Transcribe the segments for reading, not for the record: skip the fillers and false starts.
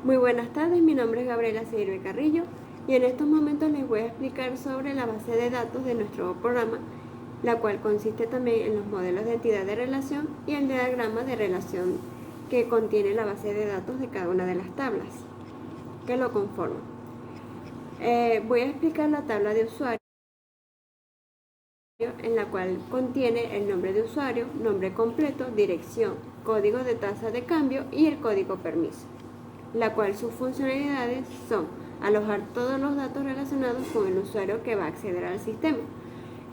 Muy buenas tardes, mi nombre es Gabriela Seirbe Carrillo y en estos momentos les voy a explicar sobre la base de datos de nuestro programa, la cual consiste también en los modelos de entidad de relación y el diagrama de relación que contiene la base de datos de cada una de las tablas que lo conforman. Voy a explicar la tabla de usuario, en la cual contiene el nombre de usuario, nombre completo, dirección, código de tasa de cambio y el código permiso, la cual sus funcionalidades son alojar todos los datos relacionados con el usuario que va a acceder al sistema.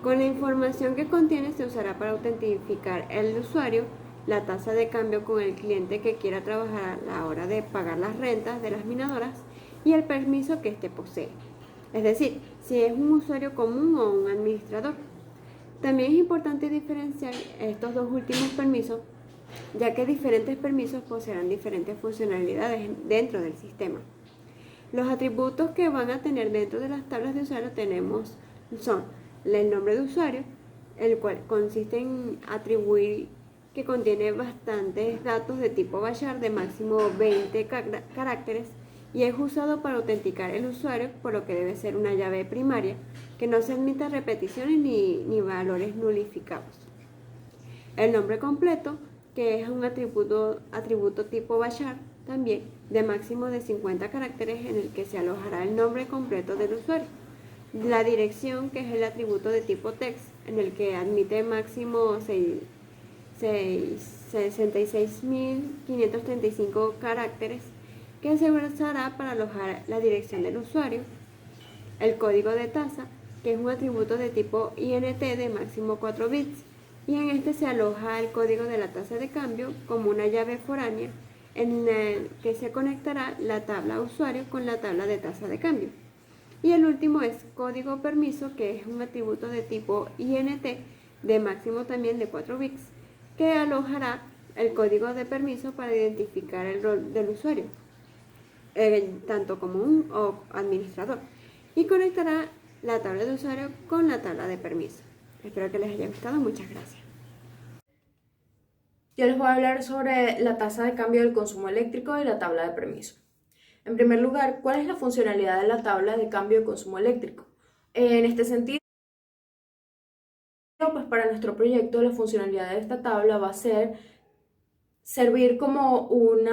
Con la información que contiene se usará para autentificar el usuario, la tasa de cambio con el cliente que quiera trabajar a la hora de pagar las rentas de las minadoras y el permiso que éste posee, es decir, si es un usuario común o un administrador. También es importante diferenciar estos dos últimos permisos, ya que diferentes permisos poseerán diferentes funcionalidades dentro del sistema. Los atributos que van a tener dentro de las tablas de usuario son el nombre de usuario, el cual consiste en atribuir que contiene bastantes datos de tipo bashar de máximo 20 caracteres y es usado para autenticar el usuario, por lo que debe ser una llave primaria que no se admita repeticiones ni valores nulificados. El nombre completo, que es un atributo tipo bashar también, de máximo de 50 caracteres en el que se alojará el nombre completo del usuario. La dirección, que es el atributo de tipo text, en el que admite máximo 66.535 caracteres, que se usará para alojar la dirección del usuario. El código de tasa, que es un atributo de tipo INT de máximo 4 bits, y en este se aloja el código de la tasa de cambio como una llave foránea en el que se conectará la tabla usuario con la tabla de tasa de cambio. Y el último es código permiso, que es un atributo de tipo INT de máximo también de 4 bits, que alojará el código de permiso para identificar el rol del usuario, tanto común o administrador, y conectará la tabla de usuario con la tabla de permiso. Espero que les haya gustado, muchas gracias. Yo les voy a hablar sobre la tasa de cambio del consumo eléctrico y la tabla de permiso. En primer lugar, ¿cuál es la funcionalidad de la tabla de cambio de consumo eléctrico? En este sentido, pues para nuestro proyecto la funcionalidad de esta tabla va a ser servir como un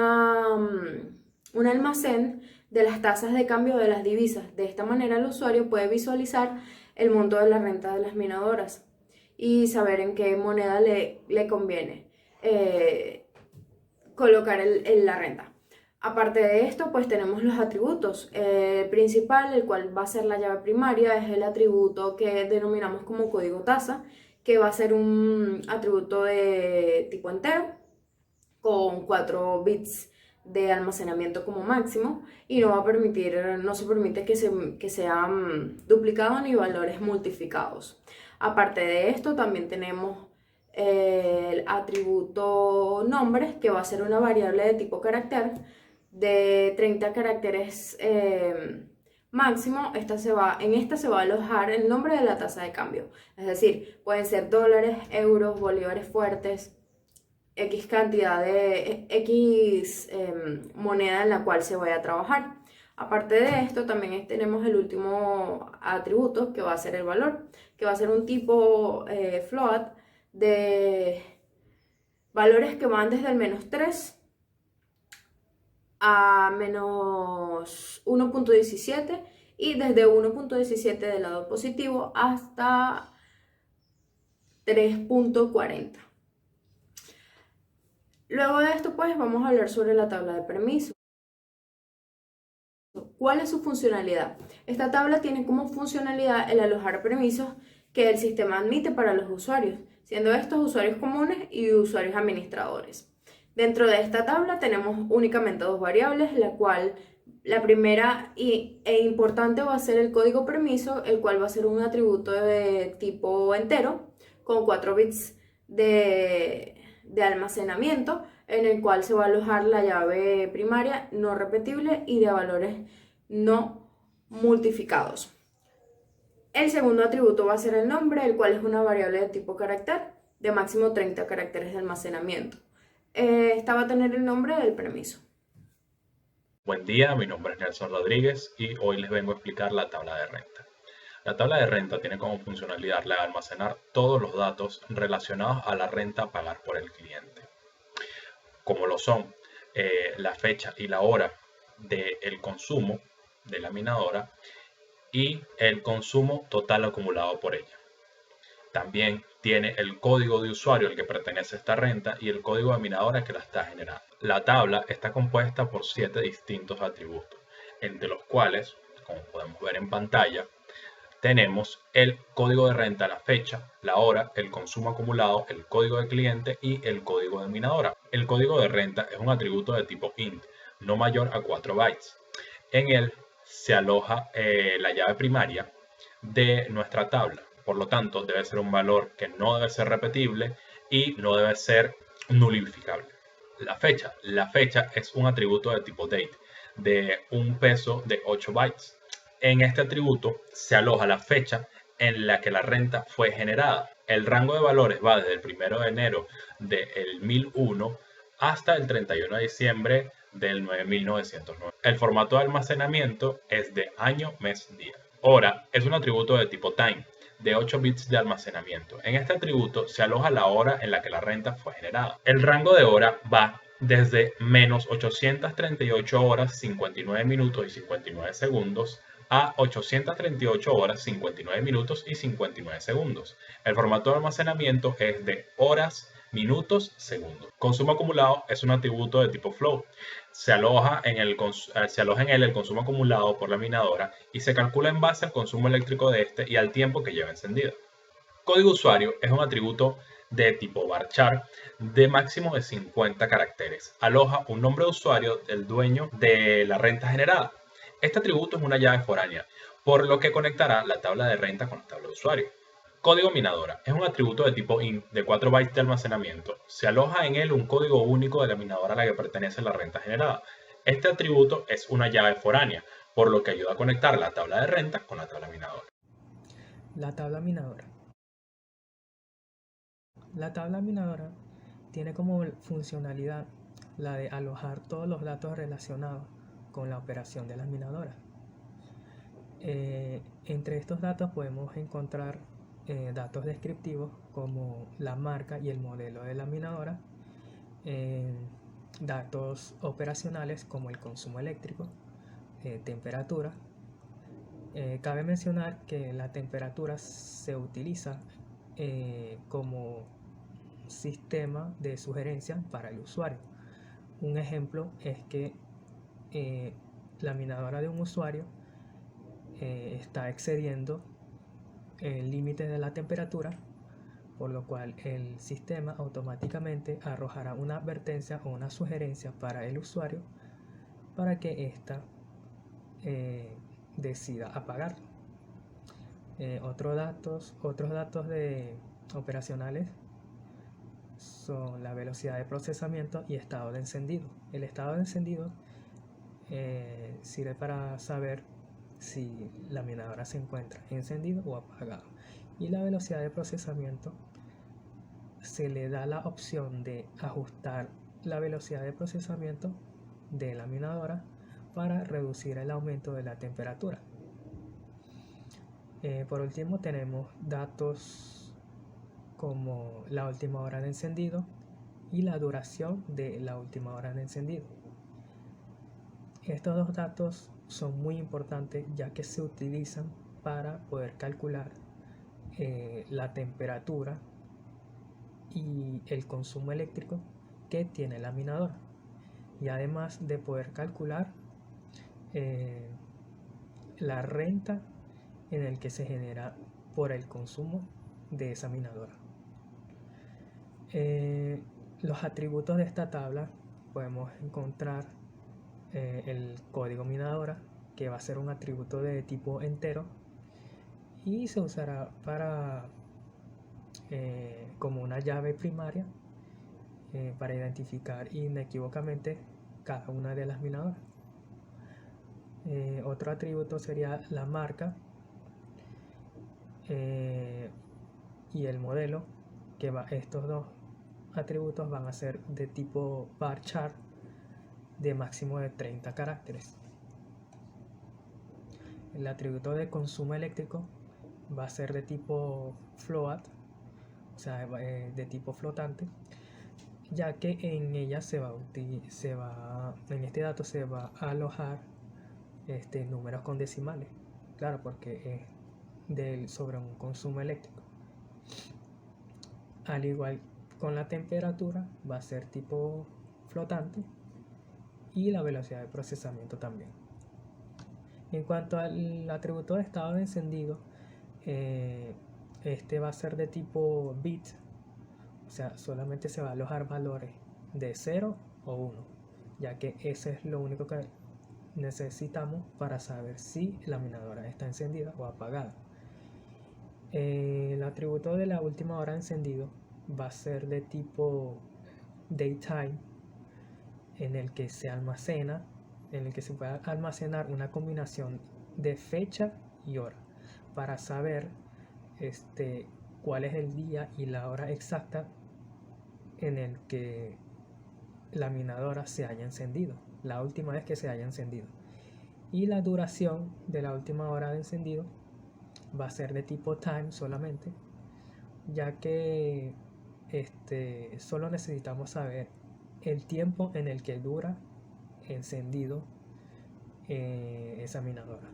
almacén de las tasas de cambio de las divisas. De esta manera el usuario puede visualizar el monto de la renta de las minadoras y saber en qué moneda le conviene colocar la renta. Aparte de esto, pues tenemos los atributos. El principal, el cual va a ser la llave primaria, es el atributo que denominamos como código tasa, que va a ser un atributo de tipo entero, con 4 bits de almacenamiento como máximo y no se permite que sean duplicados ni valores multiplicados. Aparte de esto, también tenemos el atributo nombres, que va a ser una variable de tipo carácter de 30 caracteres máximo. En esta se va a alojar el nombre de la tasa de cambio, es decir, pueden ser dólares, euros, bolívares fuertes, X cantidad de X moneda en la cual se vaya a trabajar. Aparte de esto, también tenemos el último atributo, que va a ser el valor, que va a ser un tipo float de valores que van desde el -3 a -1.17 y desde 1.17 del lado positivo hasta 3.40. Luego de esto, pues vamos a hablar sobre la tabla de permisos. ¿Cuál es su funcionalidad? Esta tabla tiene como funcionalidad el alojar permisos que el sistema admite para los usuarios, siendo estos usuarios comunes y usuarios administradores. Dentro de esta tabla tenemos únicamente dos variables, la primera e importante va a ser el código permiso, el cual va a ser un atributo de tipo entero con 4 bits de almacenamiento, en el cual se va a alojar la llave primaria no repetible y de valores no multiplicados. El segundo atributo va a ser el nombre, el cual es una variable de tipo carácter de máximo 30 caracteres de almacenamiento. Esta va a tener el nombre del permiso. Buen día, mi nombre es Nelson Rodríguez y hoy les vengo a explicar la tabla de renta. La tabla de renta tiene como funcionalidad la de almacenar todos los datos relacionados a la renta a pagar por el cliente, como lo son la fecha y la hora del consumo de la minadora y el consumo total acumulado por ella. También tiene el código de usuario al que pertenece esta renta y el código de minadora que la está generando. La tabla está compuesta por 7 distintos atributos, entre los cuales, como podemos ver en pantalla, tenemos el código de renta, la fecha, la hora, el consumo acumulado, el código de cliente y el código de minadora. El código de renta es un atributo de tipo int, no mayor a 4 bytes. En él se aloja la llave primaria de nuestra tabla. Por lo tanto, debe ser un valor que no debe ser repetible y no debe ser nulificable. La fecha es un atributo de tipo date de un peso de 8 bytes. En este atributo se aloja la fecha en la que la renta fue generada. El rango de valores va desde el 1 de enero del 1001 hasta el 31 de diciembre del 9909. El formato de almacenamiento es de año, mes, día. Hora es un atributo de tipo time, de 8 bits de almacenamiento. En este atributo se aloja la hora en la que la renta fue generada. El rango de hora va desde menos 838 horas 59 minutos y 59 segundos a 838 horas 59 minutos y 59 segundos. El formato de almacenamiento es de horas, minutos, segundos. Consumo acumulado es un atributo de tipo float. Se aloja en él el consumo acumulado por la minadora y se calcula en base al consumo eléctrico de este y al tiempo que lleva encendida. Código usuario es un atributo de tipo varchar de máximo de 50 caracteres. Aloja un nombre de usuario del dueño de la renta generada. Este atributo es una llave foránea, por lo que conectará la tabla de renta con la tabla de usuario. Código minadora es un atributo de tipo int de 4 bytes de almacenamiento. Se aloja en él un código único de la minadora a la que pertenece la renta generada. Este atributo es una llave foránea, por lo que ayuda a conectar la tabla de renta con la tabla minadora. La tabla minadora. La tabla minadora tiene como funcionalidad la de alojar todos los datos relacionados con la operación de la minadora. Entre estos datos podemos encontrar datos descriptivos como la marca y el modelo de la minadora, datos operacionales como el consumo eléctrico, temperatura. Cabe mencionar que la temperatura se utiliza como sistema de sugerencia para el usuario. Un ejemplo es que la minadora de un usuario está excediendo el límite de la temperatura, por lo cual el sistema automáticamente arrojará una advertencia o una sugerencia para el usuario para que ésta decida apagar. Otros datos operacionales son la velocidad de procesamiento y estado de encendido. El estado de encendido sirve para saber si la minadora se encuentra encendido o apagado, y la velocidad de procesamiento se le da la opción de ajustar la velocidad de procesamiento de la minadora para reducir el aumento de la temperatura. Por último tenemos datos como la última hora de encendido y la duración de la última hora de encendido. Estos dos datos son muy importantes ya que se utilizan para poder calcular la temperatura y el consumo eléctrico que tiene la minadora, y además de poder calcular la renta en el que se genera por el consumo de esa minadora. Los atributos de esta tabla podemos encontrar el código minadora, que va a ser un atributo de tipo entero y se usará para como una llave primaria para identificar inequívocamente cada una de las minadoras. Otro atributo sería la marca y el modelo, que estos dos atributos van a ser de tipo varchar, de máximo de 30 caracteres. El atributo de consumo eléctrico va a ser de tipo float, o sea, de tipo flotante, ya que en ella en este dato se va a alojar números con decimales, claro, porque es sobre un consumo eléctrico. Al igual con la temperatura, va a ser tipo flotante y la velocidad de procesamiento también. En cuanto al atributo de estado de encendido, este va a ser de tipo bit, o sea, solamente se va a alojar valores de 0 o 1, ya que ese es lo único que necesitamos para saber si la minadora está encendida o apagada. El atributo de la última hora de encendido va a ser de tipo daytime, en el que se puede almacenar una combinación de fecha y hora para saber cuál es el día y la hora exacta en el que la minadora se haya encendido, la última vez que se haya encendido. Y la duración de la última hora de encendido va a ser de tipo time solamente, ya que solo necesitamos saber el tiempo en el que dura encendido esa minadora.